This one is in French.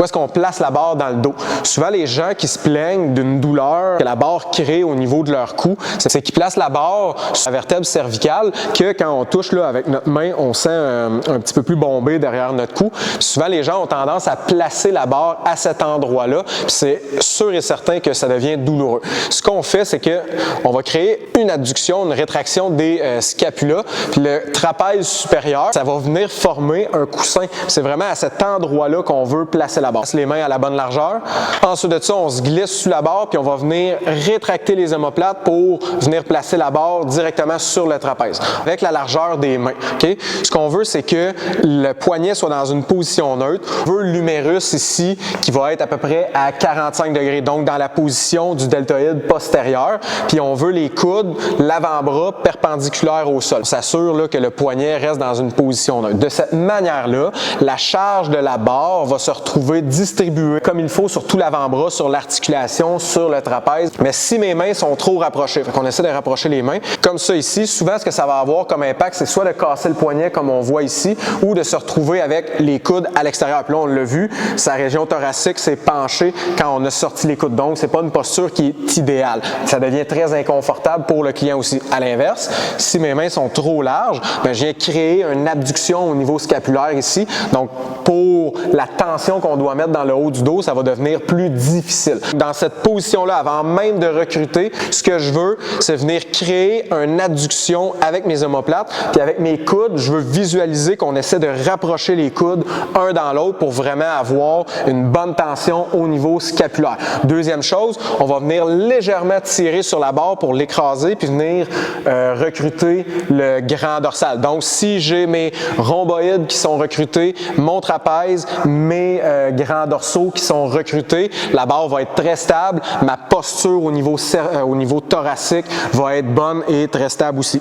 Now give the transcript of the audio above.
Où est-ce qu'on place la barre dans le dos? Souvent, les gens qui se plaignent d'une douleur que la barre crée au niveau de leur cou, c'est qu'ils placent la barre sur la vertèbre cervicale que quand on touche là, avec notre main, on sent un petit peu plus bombé derrière notre cou. Puis souvent, les gens ont tendance à placer la barre à cet endroit-là. Puis c'est sûr et certain que ça devient douloureux. Ce qu'on fait, c'est qu'on va créer une adduction, une rétraction des scapulas. Puis le trapèze supérieur, ça va venir former un coussin. C'est vraiment à cet endroit-là qu'on veut placer la barre. On place les mains à la bonne largeur. Ensuite de ça, on se glisse sous la barre puis on va venir rétracter les omoplates pour venir placer la barre directement sur le trapèze avec la largeur des mains. Okay? Ce qu'on veut, c'est que le poignet soit dans une position neutre. On veut l'humérus ici qui va être à peu près à 45 degrés, donc dans la position du deltoïde postérieur. Puis on veut les coudes, l'avant-bras perpendiculaires au sol. On s'assure là, que le poignet reste dans une position neutre. De cette manière-là, la charge de la barre va se retrouver distribuée comme il faut sur tout l'avant-bras, sur l'articulation, sur le trapèze. Mais si mes mains sont trop rapprochées, on essaie de rapprocher les mains, comme ça ici, souvent ce que ça va avoir comme impact, c'est soit de casser le poignet comme on voit ici, ou de se retrouver avec les coudes à l'extérieur. Puis là, on l'a vu, sa région thoracique s'est penchée quand on a sorti les coudes. Donc, c'est pas une posture qui est idéale. Ça devient très inconfortable pour le client aussi. À l'inverse, si mes mains sont trop larges, bien, je viens créer une abduction au niveau scapulaire ici. Donc, pour la tension qu'on doit mettre dans le haut du dos, ça va devenir plus difficile. Dans cette position-là, avant même de recruter, ce que je veux, c'est venir créer une adduction avec mes omoplates. Puis avec mes coudes, je veux visualiser qu'on essaie de rapprocher les coudes un dans l'autre pour vraiment avoir une bonne tension au niveau scapulaire. Deuxième chose, on va venir légèrement tirer sur la barre pour l'écraser puis venir recruter le grand dorsal. Donc, si j'ai mes rhomboïdes qui sont recrutés, mon trapèze, mes grands dorsaux qui sont recrutés, la barre va être très stable. Ma posture au niveau thoracique va être bonne et très stable aussi.